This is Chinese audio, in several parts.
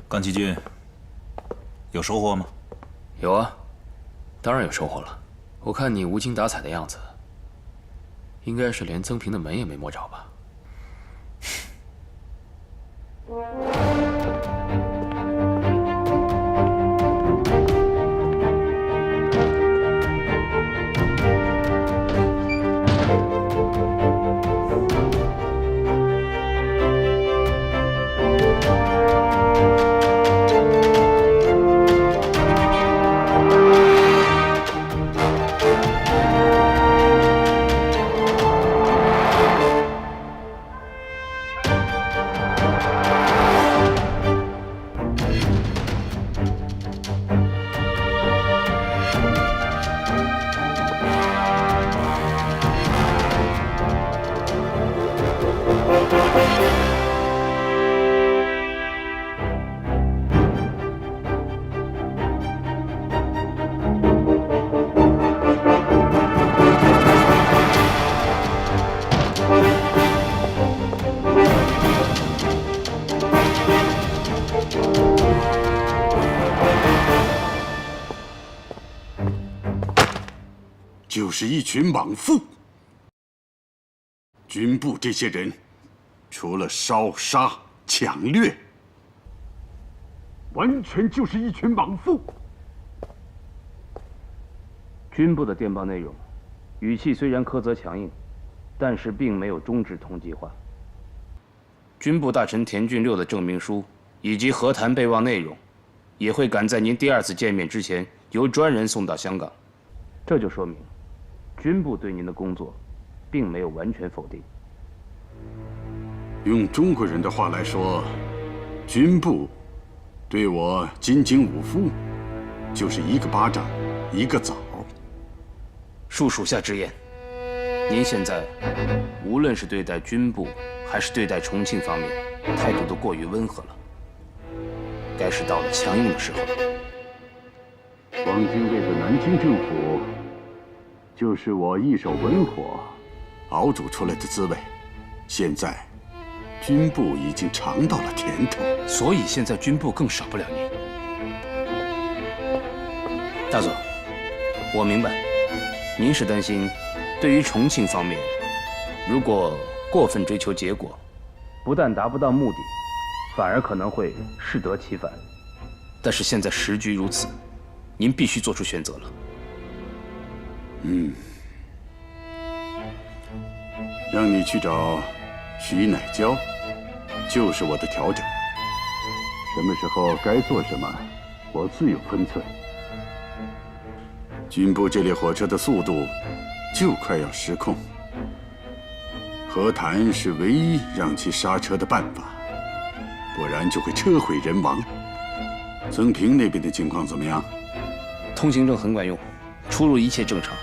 甘其君，有收获吗？有啊，当然有收获了。我看你无精打采的样子，应该是连曾平的门也没摸着吧？就是一群莽夫。军部这些人，除了烧杀抢掠，完全就是一群莽夫。军部的电报内容，语气虽然苛责强硬，但是并没有终止通缉化。军部大臣田俊六的证明书以及和谈备忘内容，也会赶在您第二次见面之前由专人送到香港。这就说明，军部对您的工作，并没有完全否定。用中国人的话来说，军部对我金睛武夫，就是一个巴掌，一个枣。恕属下直言，您现在无论是对待军部，还是对待重庆方面，态度都过于温和了，该是到了强硬的时候了。汪精卫的南京政府，就是我一手文火熬煮出来的滋味。现在，军部已经尝到了甜头，所以现在军部更少不了您。大佐，我明白，您是担心，对于重庆方面，如果过分追求结果，不但达不到目的，反而可能会适得其反。但是现在时局如此，您必须做出选择了。让你去找徐乃娇，就是我的调整。什么时候该做什么，我自有分寸。军部这列火车的速度就快要失控，和谈是唯一让其刹车的办法，不然就会车毁人亡。曾平那边的情况怎么样？通行证很管用，出入一切正常。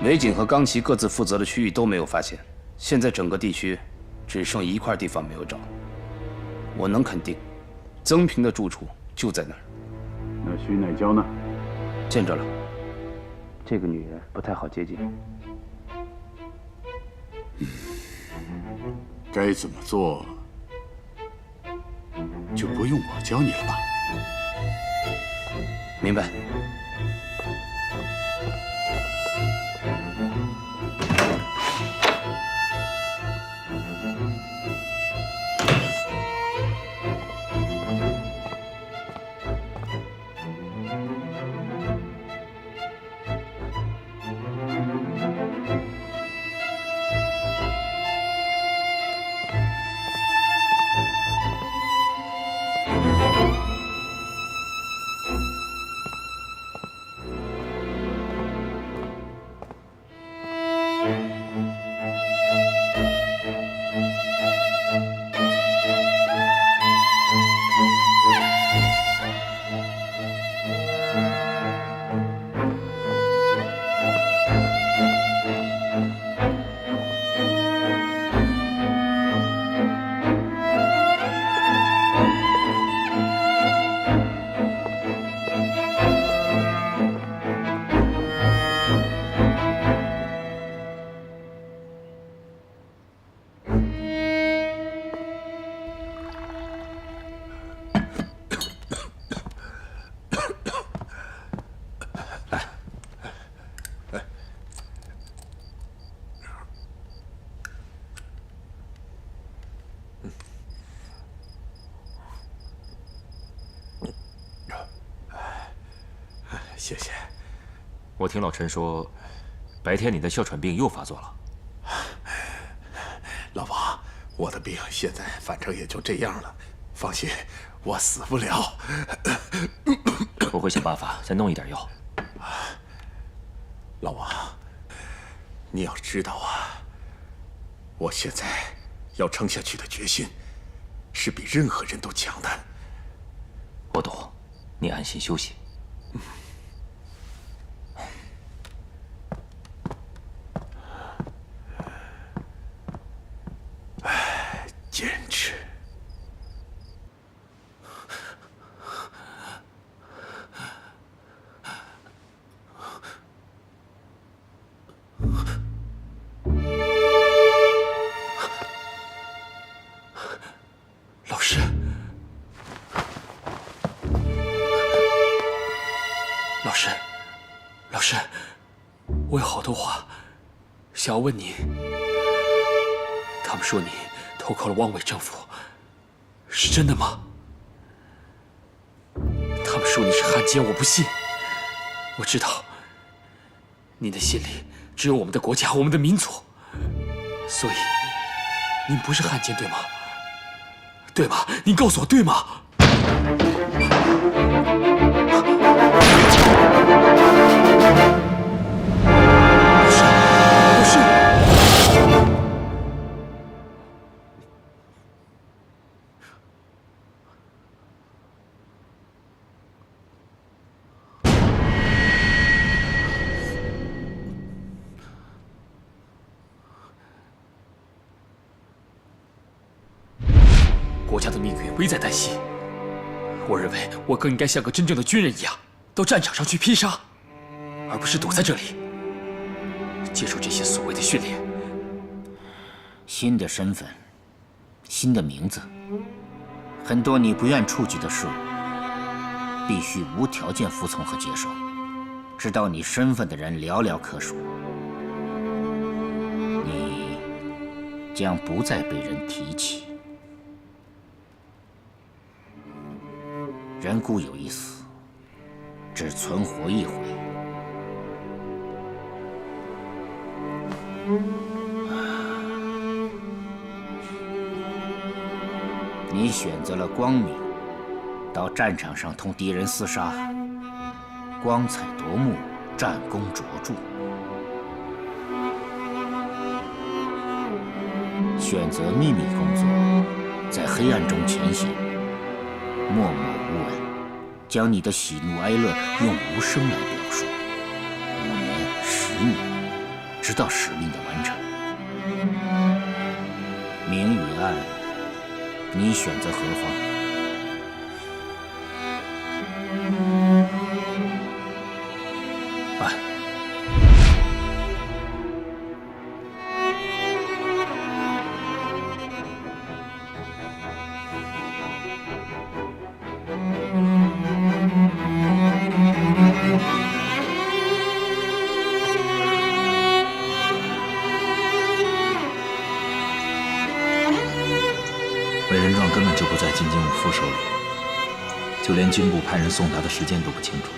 韦景和冈崎各自负责的区域都没有发现，现在整个地区只剩一块地方没有找。我能肯定，曾平的住处就在那儿。那徐乃娇呢？见着了。这个女人不太好接近。该怎么做，就不用我教你了吧？明白。谢谢。我听老陈说，白天你的哮喘病又发作了。老王，我的病现在反正也就这样了，放心，我死不了。我会想办法再弄一点药。老王，你要知道啊，我现在要撑下去的决心，是比任何人都强的。我懂，你安心休息。坚持。老师，老师，老师，我有好多话想要问你。他们说你投靠了汪伪政府，是真的吗？他们说你是汉奸，我不信。我知道，你的心里只有我们的国家，我们的民族，所以您不是汉奸，对吗？对吗？您告诉我，对吗？老师，国家的命运危在旦夕，我认为我更应该像个真正的军人一样，到战场上去拼杀，而不是躲在这里接受这些所谓的训练。新的身份，新的名字，很多你不愿触及的事物，必须无条件服从和接受。知道你身份的人寥寥可数，你将不再被人提起。人固有一死，只存活一回。你选择了光明，到战场上同敌人厮杀，光彩夺目，战功卓著；选择秘密工作，在黑暗中前行，默默无闻，将你的喜怒哀乐用无声来表述。5年、10年，直到使命的完成。明与暗，你选择何方？暗。委任状根本就不在金京武副手里，就连军部派人送达的时间都不清楚。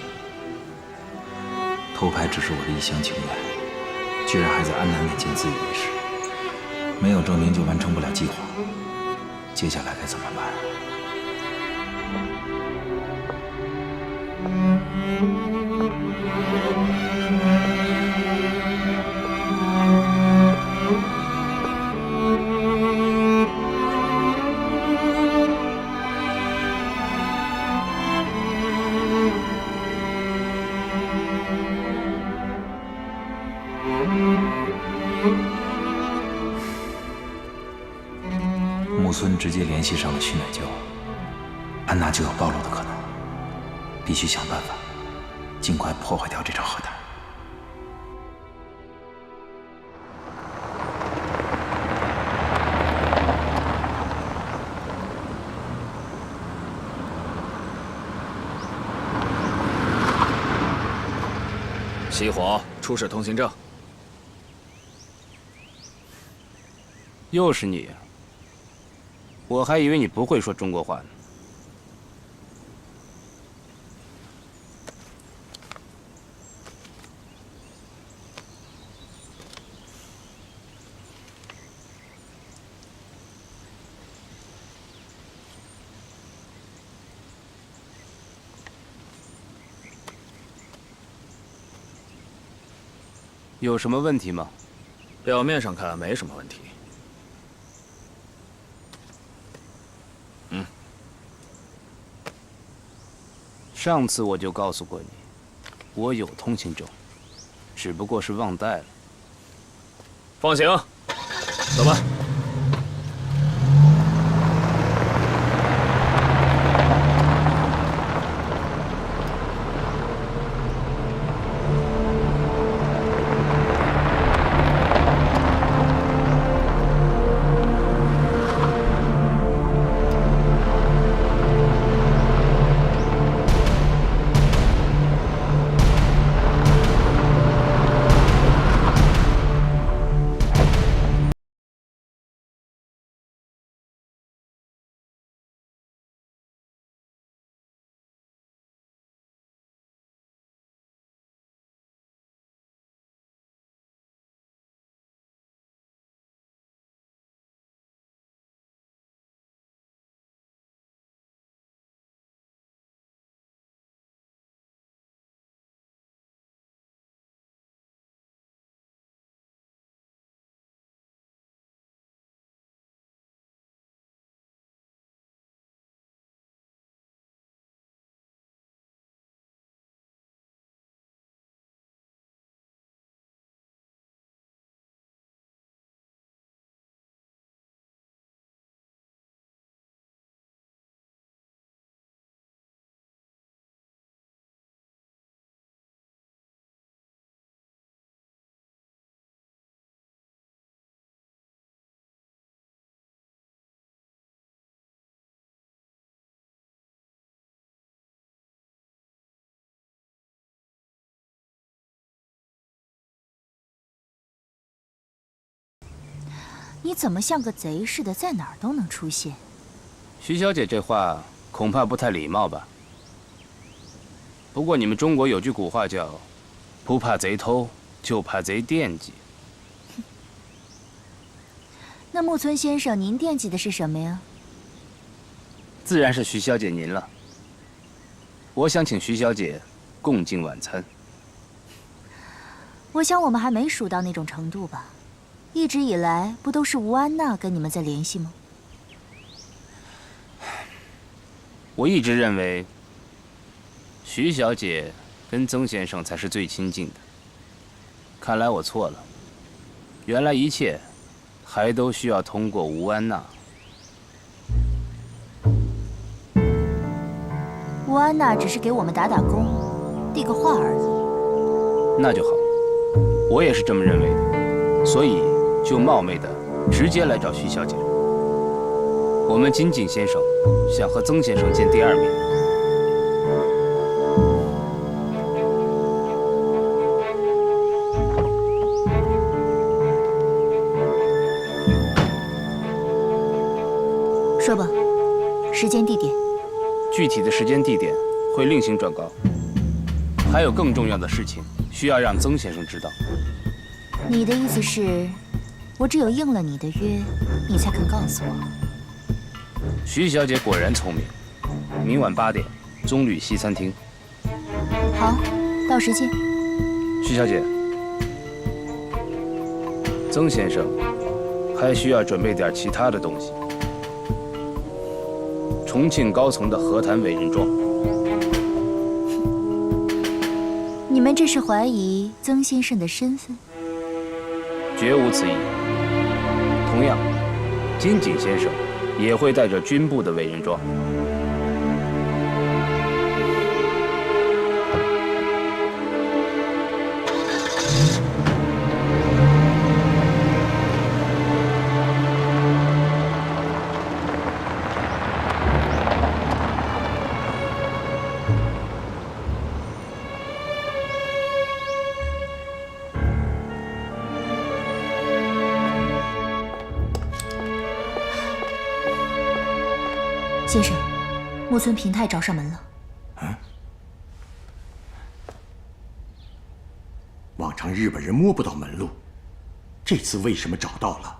偷拍只是我的一厢情愿，居然还在安南面前自以为是，没有证明就完成不了计划。接下来该怎么办？木村直接联系上了徐乃娇，安娜就有暴露的可能，必须想办法，尽快破坏掉这场核弹。熄火，出示通行证。又是你呀！我还以为你不会说中国话呢。有什么问题吗？表面上看没什么问题。上次我就告诉过你，我有通行证，只不过是忘带了。放行，走吧。你怎么像个贼似的，在哪儿都能出现？徐小姐这话恐怕不太礼貌吧？不过你们中国有句古话叫“不怕贼偷，就怕贼惦记”。那木村先生，您惦记的是什么呀？自然是徐小姐您了。我想请徐小姐共进晚餐。我想我们还没熟到那种程度吧。一直以来，不都是吴安娜跟你们在联系吗？我一直认为，徐小姐跟曾先生才是最亲近的。看来我错了，原来一切还都需要通过吴安娜。吴安娜只是给我们打打工，递个话而已。那就好，我也是这么认为的，所以就冒昧的直接来找徐小姐。我们金井先生想和曾先生见第二面。说吧，时间地点。具体的时间地点会另行转告。还有更重要的事情需要让曾先生知道。你的意思是，我只有应了你的约，你才肯告诉我？徐小姐果然聪明。明晚8点，棕榈西餐厅。好，到时见。徐小姐，曾先生还需要准备点其他的东西。重庆高层的和谈委任状。你们这是怀疑曾先生的身份？绝无此意。同样，金井先生也会带着军部的委任状。先生，木村平太找上门了。往常日本人摸不到门路，这次为什么找到了？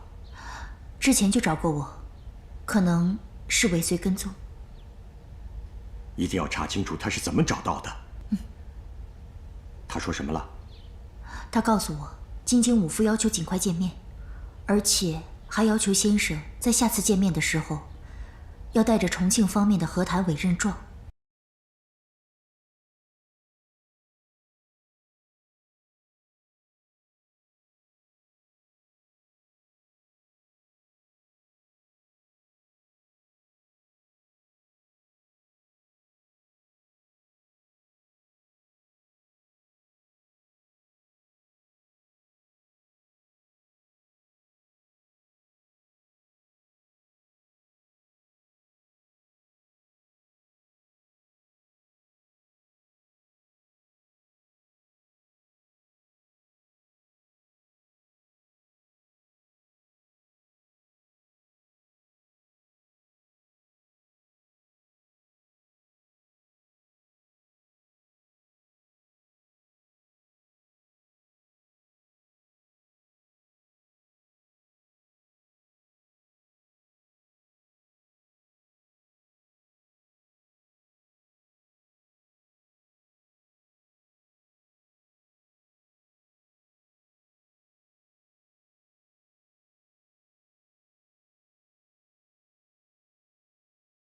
之前就找过我，可能是尾随跟踪。一定要查清楚他是怎么找到的。他说什么了？他告诉我，金京武夫要求尽快见面，而且还要求先生在下次见面的时候，要带着重庆方面的和谈委任状。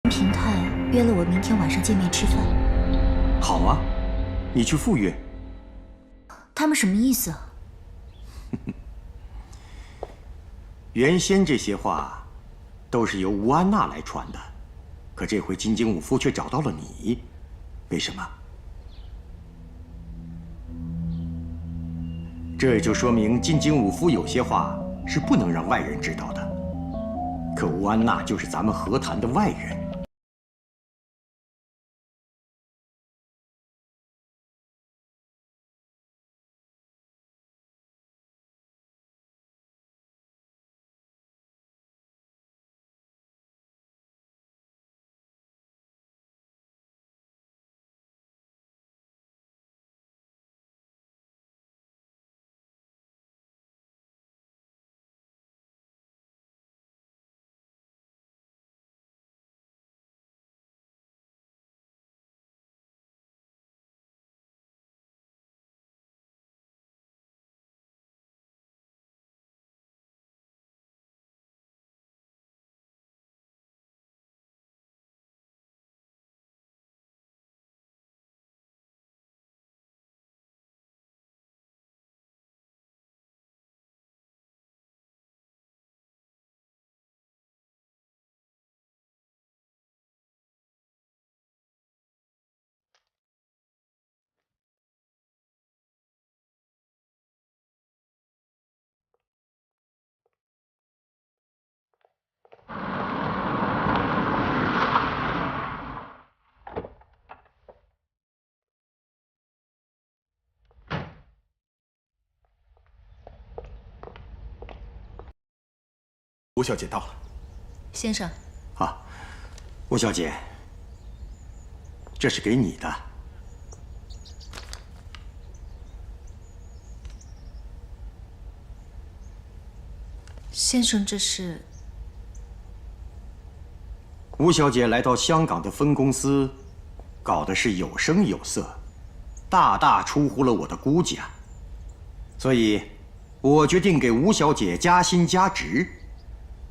平泰约了我明天晚上见面吃饭。好啊，你去赴约。他们什么意思啊？原先这些话都是由吴安娜来传的，可这回金京武夫却找到了你，为什么？这就说明金京武夫有些话是不能让外人知道的。可吴安娜就是咱们和谈的外人。吴小姐到了，先生。啊，吴小姐，这是给你的。先生，这是？吴小姐来到香港的分公司，搞的是有声有色，大大出乎了我的估计啊。所以，我决定给吴小姐加薪加职。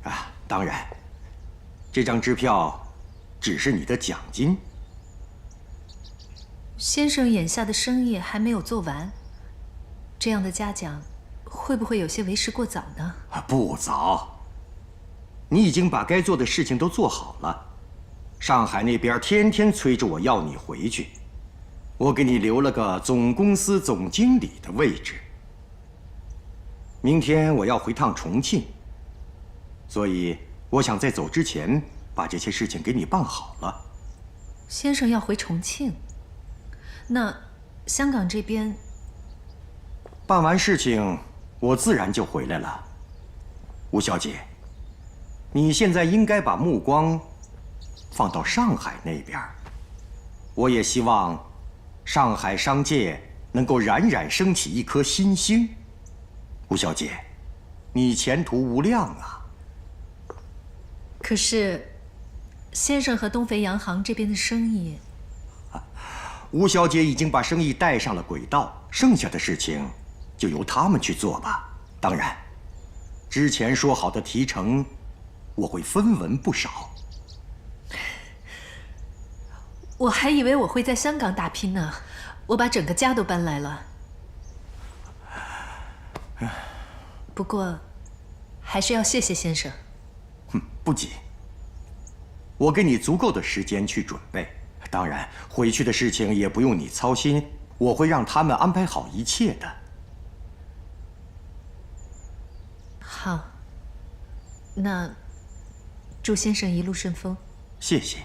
啊，当然，这张支票只是你的奖金。先生眼下的生意还没有做完，这样的嘉奖会不会有些为时过早呢？不早，你已经把该做的事情都做好了。上海那边天天催着我要你回去，我给你留了个总公司总经理的位置。明天我要回趟重庆。所以，我想在走之前把这些事情给你办好了。先生要回重庆，那香港这边办完事情，我自然就回来了。吴小姐，你现在应该把目光放到上海那边。我也希望上海商界能够冉冉升起一颗新星。吴小姐，你前途无量啊！可是，先生和东肥洋行这边的生意，吴小姐已经把生意带上了轨道，剩下的事情就由他们去做吧。当然，之前说好的提成，我会分文不少。我还以为我会在香港打拼呢，我把整个家都搬来了。不过，还是要谢谢先生。不急，我给你足够的时间去准备。当然，回去的事情也不用你操心，我会让他们安排好一切的。好，那祝先生一路顺风。谢谢。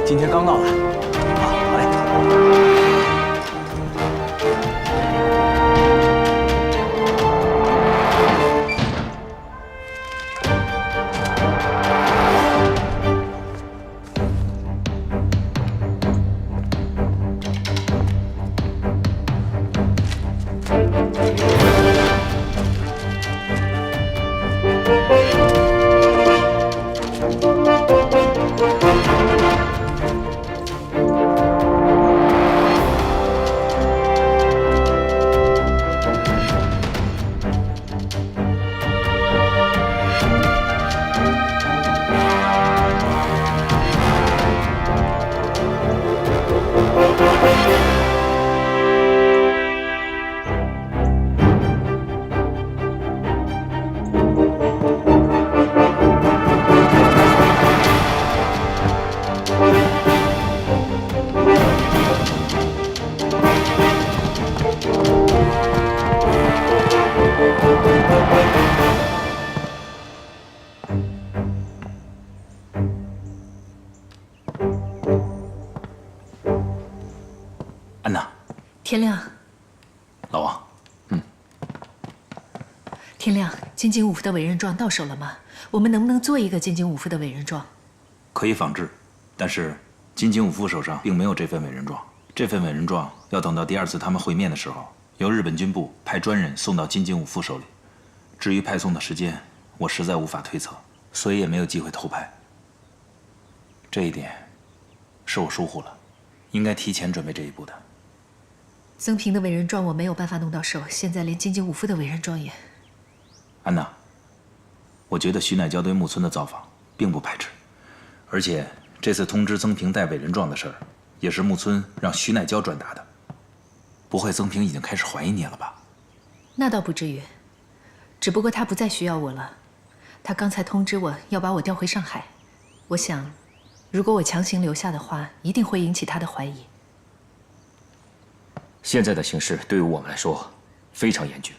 今天刚到的。好嘞。安娜，天亮，老王，天亮，金井武夫的委任状到手了吗？我们能不能做一个金井武夫的委任状？可以仿制，但是金井武夫手上并没有这份委任状。这份委任状要等到第二次他们会面的时候，由日本军部派专人送到金井武夫手里。至于派送的时间，我实在无法推测，所以也没有机会偷拍。这一点是我疏忽了，应该提前准备这一步的。曾平的委任状我没有办法弄到手，现在连金井武夫的委任状也……安娜，我觉得徐乃娇对木村的造访并不排斥，而且这次通知曾平带委任状的事儿，也是木村让徐乃娇转达的。不会曾平已经开始怀疑你了吧？那倒不至于，只不过他不再需要我了。他刚才通知我要把我调回上海，我想，如果我强行留下的话，一定会引起他的怀疑。现在的形势对于我们来说非常严峻。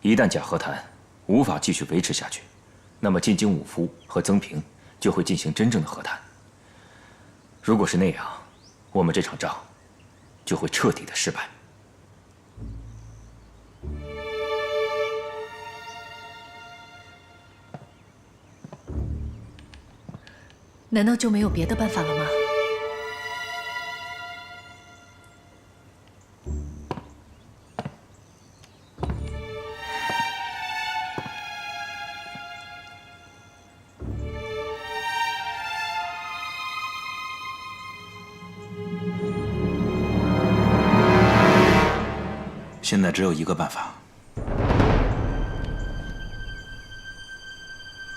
一旦假和谈无法继续维持下去，那么金井武夫和曾平就会进行真正的和谈。如果是那样，我们这场仗就会彻底的失败。难道就没有别的办法了吗？现在只有一个办法，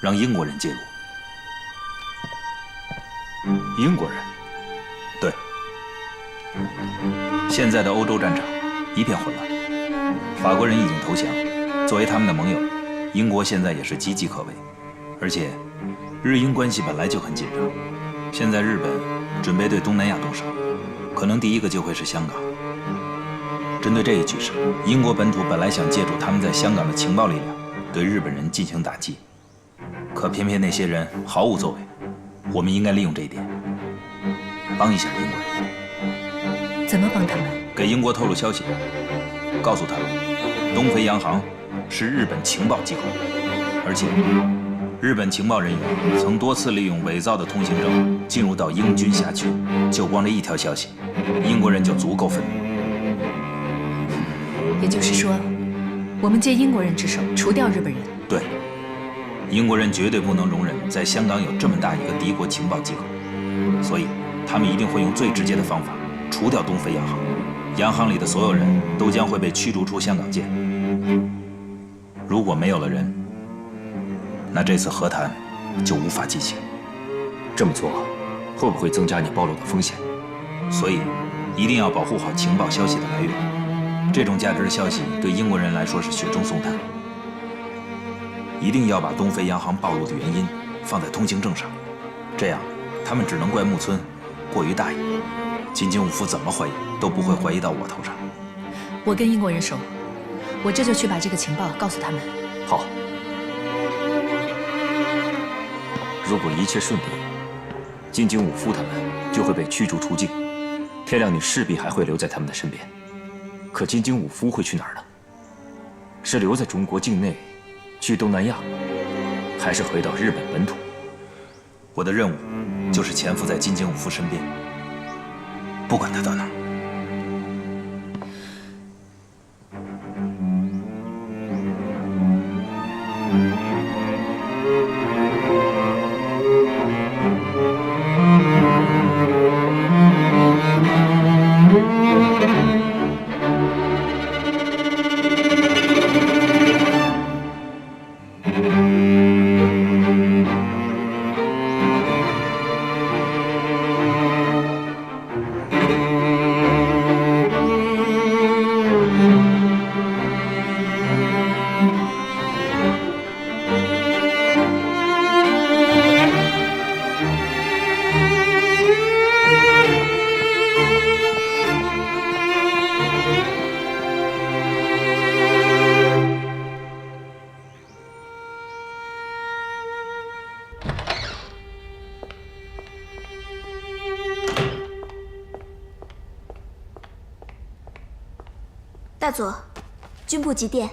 让英国人介入。英国人？对。现在的欧洲战场一片混乱，法国人已经投降，作为他们的盟友，英国现在也是岌岌可危。而且，日英关系本来就很紧张，现在日本准备对东南亚动手，可能第一个就会是香港。针对这一局势，英国本土本来想借助他们在香港的情报力量，对日本人进行打击，可偏偏那些人毫无作为。我们应该利用这一点，帮一下英国人。怎么帮他们？给英国透露消息，告诉他们，东非洋行是日本情报机构，而且日本情报人员曾多次利用伪造的通行证进入到英军辖区。就光这一条消息，英国人就足够愤怒。也就是说，我们借英国人之手除掉日本人。对，英国人绝对不能容忍在香港有这么大一个敌国情报机构，所以他们一定会用最直接的方法除掉东非洋行。洋行里的所有人都将会被驱逐出香港界。如果没有了人，那这次和谈就无法进行。这么做会不会增加你暴露的风险？所以一定要保护好情报消息的来源。这种价值的消息对英国人来说是雪中送炭。一定要把东非洋行暴露的原因放在通行证上，这样他们只能怪木村过于大意。金井武夫怎么怀疑都不会怀疑到我头上。我跟英国人熟，我这就去把这个情报告诉他们。好。如果一切顺利，金井武夫他们就会被驱逐出境，天亮你势必还会留在他们的身边。可金井武夫会去哪儿呢？是留在中国境内，去东南亚，还是回到日本本土？我的任务就是潜伏在金井武夫身边，不管他到哪儿。大佐，军部急电。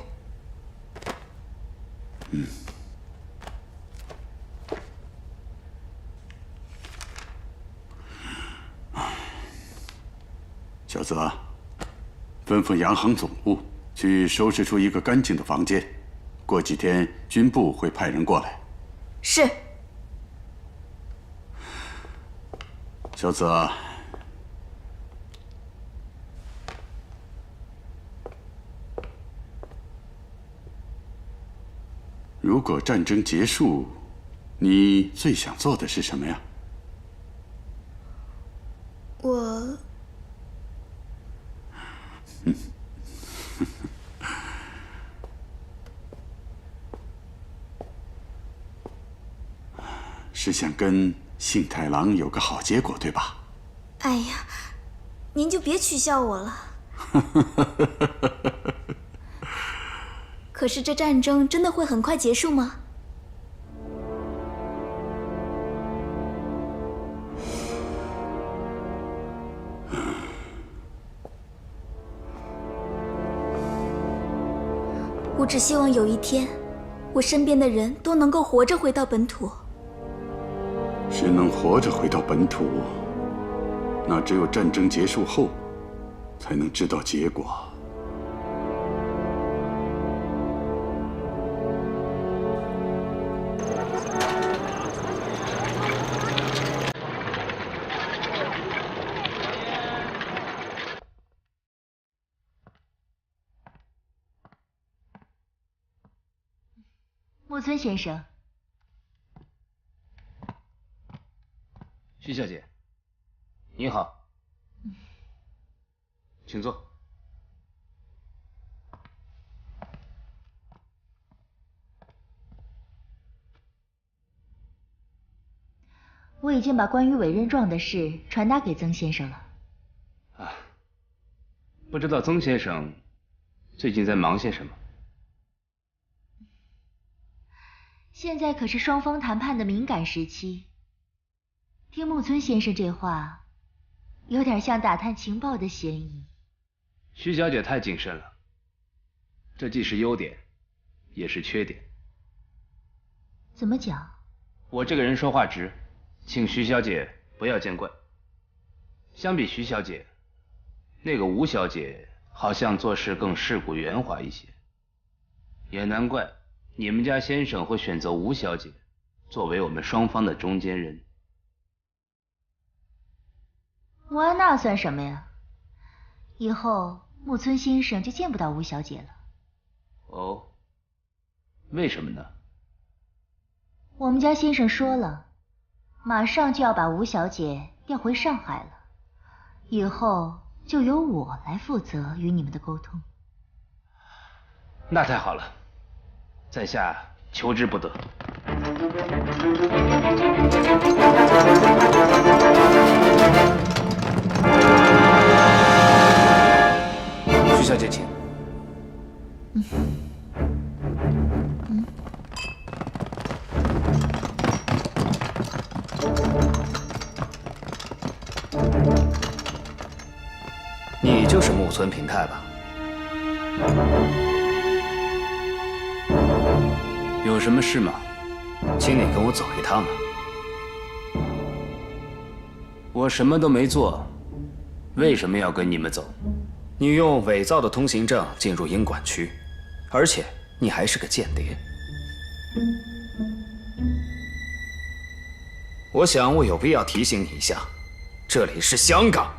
小泽，吩咐洋行总务去收拾出一个干净的房间，过几天军部会派人过来。是。小泽，如果战争结束，你最想做的是什么呀？我……是想跟幸太郎有个好结果，对吧？哎呀，您就别取笑我了。可是这战争真的会很快结束吗？我只希望有一天，我身边的人都能够活着回到本土。谁能活着回到本土，那只有战争结束后才能知道结果。木村先生，徐小姐，你好，请坐。我已经把关于委任状的事传达给曾先生了。啊，不知道曾先生最近在忙些什么？现在可是双方谈判的敏感时期，听木村先生这话，有点像打探情报的嫌疑。徐小姐太谨慎了，这既是优点，也是缺点。怎么讲？我这个人说话直，请徐小姐不要见怪。相比徐小姐，那个吴小姐好像做事更世故圆滑一些，也难怪你们家先生会选择吴小姐作为我们双方的中间人。那算什么呀？以后木村先生就见不到吴小姐了。哦，为什么呢？我们家先生说了，马上就要把吴小姐调回上海了，以后就由我来负责与你们的沟通。那太好了，在下求之不得。徐小姐，请。你就是木村平太吧？有什么事吗？请你跟我走一趟啊。我什么都没做，为什么要跟你们走？你用伪造的通行证进入英管区，而且你还是个间谍。我想我有必要提醒你一下，这里是香港。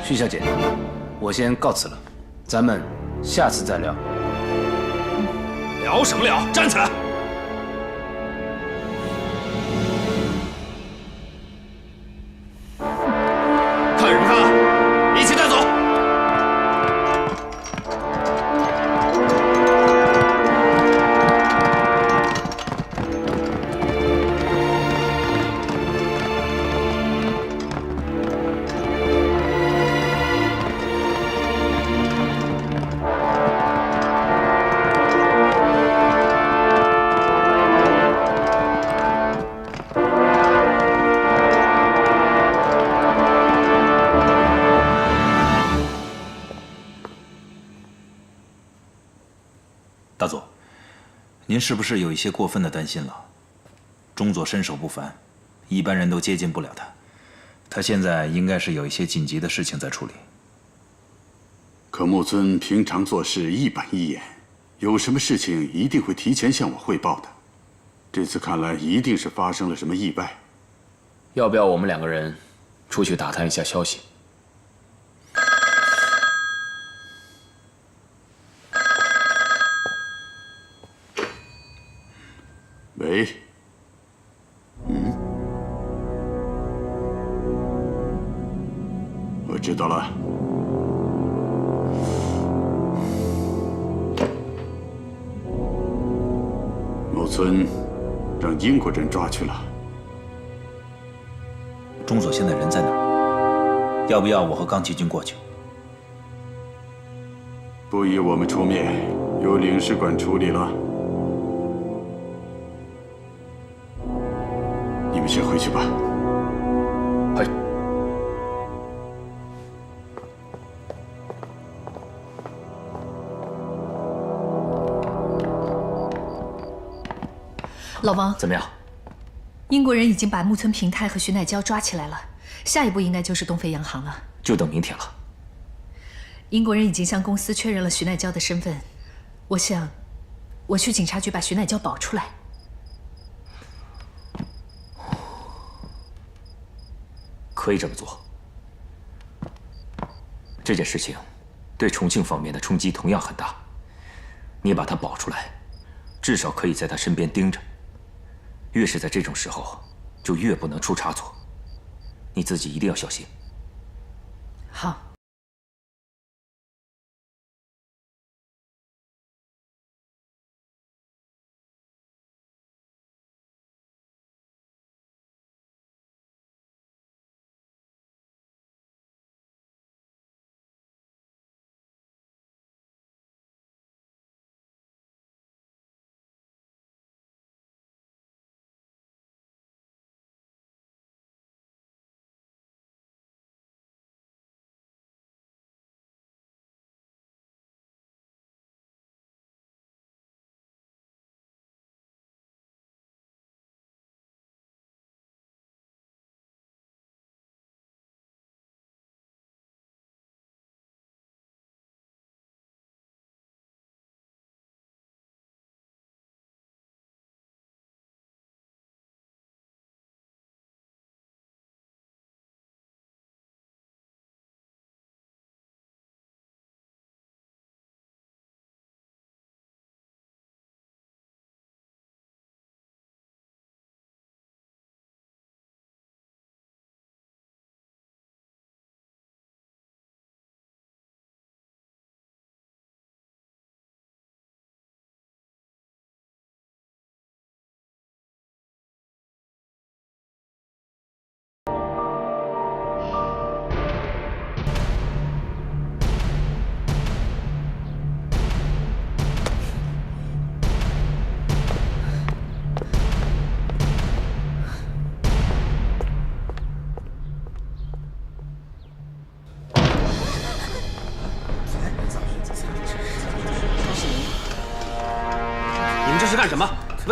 徐小姐，我先告辞了，咱们下次再聊。聊什么聊？站起来！看什么看？一起带走！大佐，您是不是有一些过分的担心了？中佐身手不凡，一般人都接近不了他。他现在应该是有一些紧急的事情在处理。可木村平常做事一板一眼，有什么事情一定会提前向我汇报的。这次看来一定是发生了什么意外。要不要我们两个人出去打探一下消息？喂，我知道了。木村让英国人抓去了。中佐现在人在哪儿？要不要我和钢崎君过去？不宜我们出面，由领事馆处理了。你们先回去吧。哎，老王，怎么样？英国人已经把木村平太和徐乃娇抓起来了，下一步应该就是东非洋行了。就等明天了。英国人已经向公司确认了徐乃娇的身份，我想，我去警察局把徐乃娇保出来。可以这么做。这件事情对重庆方面的冲击同样很大，你把他保出来，至少可以在他身边盯着。越是在这种时候，就越不能出差错。你自己一定要小心。好。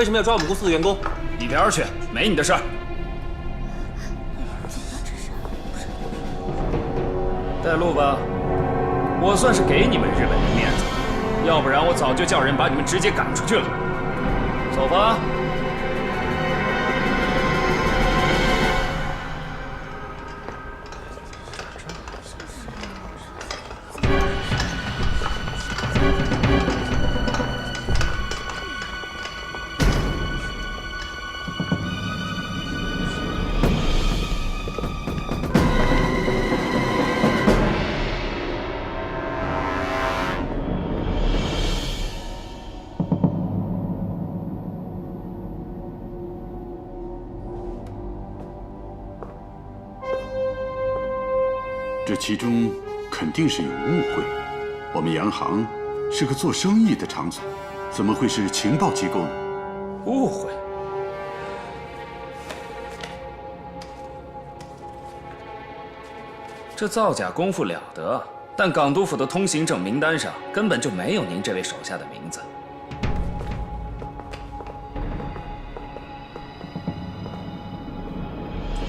为什么要抓我们公司的员工？一边去，没你的事儿。带路吧，我算是给你们日本人面子，要不然我早就叫人把你们直接赶出去了。走吧。这其中肯定是有误会。我们洋行是个做生意的场所，怎么会是情报机构呢？误会？这造假功夫了得，但港督府的通行证名单上根本就没有您这位手下的名字。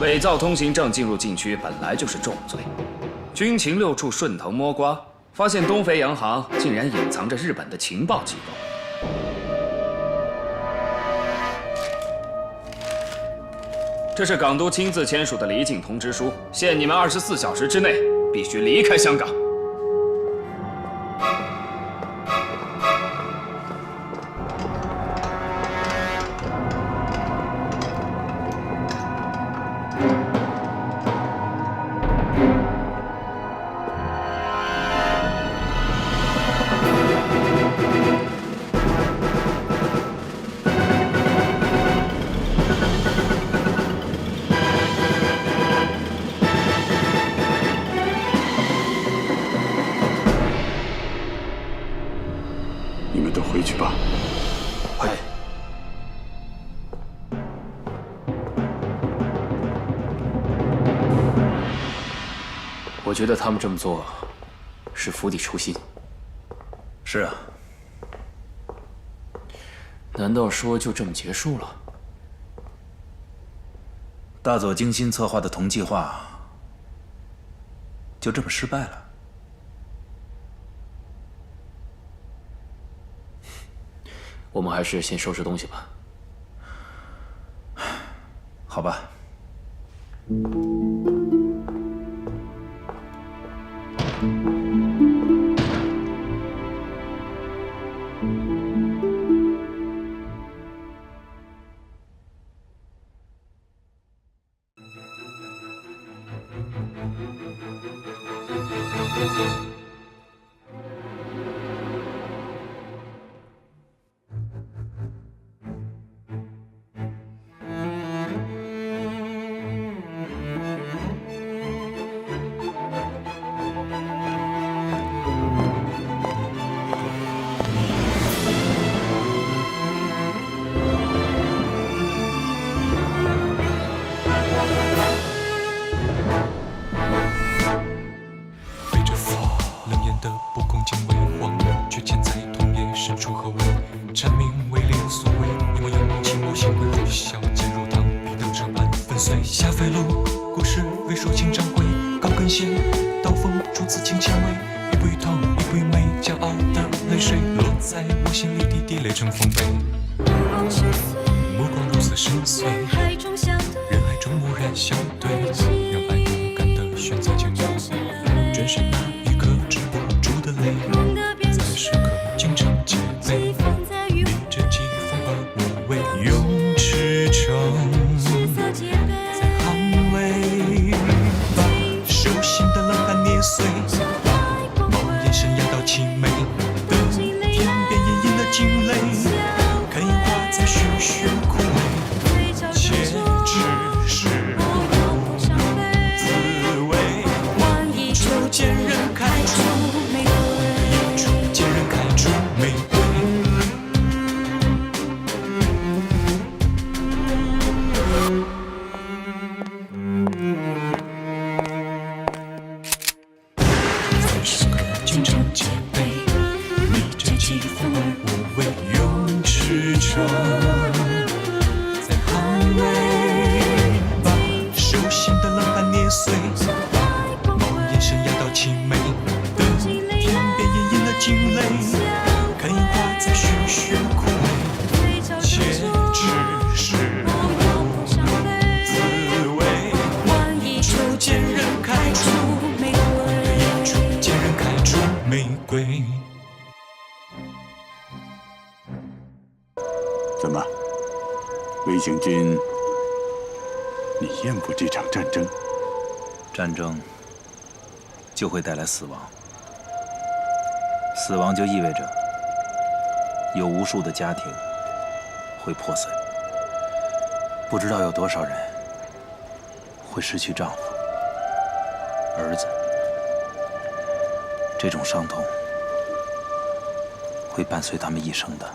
伪造通行证进入禁区本来就是重罪。军情六处顺藤摸瓜，发现东肥洋行竟然隐藏着日本的情报机构。这是港督亲自签署的离境通知书，限你们24小时之内必须离开香港。你们都回去吧。哎。我觉得他们这么做是釜底抽薪。是啊。难道说就这么结束了？大佐精心策划的同计划就这么失败了？我们还是先收拾东西吧。好吧。雪枯萎，切齿是碎。梦魇生涯到凄美的天边，奄奄的惊雷，刻印画在栩栩枯萎，且只是滋味。换一处见人开出玫瑰，一处见人开出玫瑰。怎么，魏行军，你厌恶这场战争？战争就会带来死亡，死亡就意味着有无数的家庭会破碎，不知道有多少人会失去丈夫、儿子。这种伤痛会伴随他们一生的。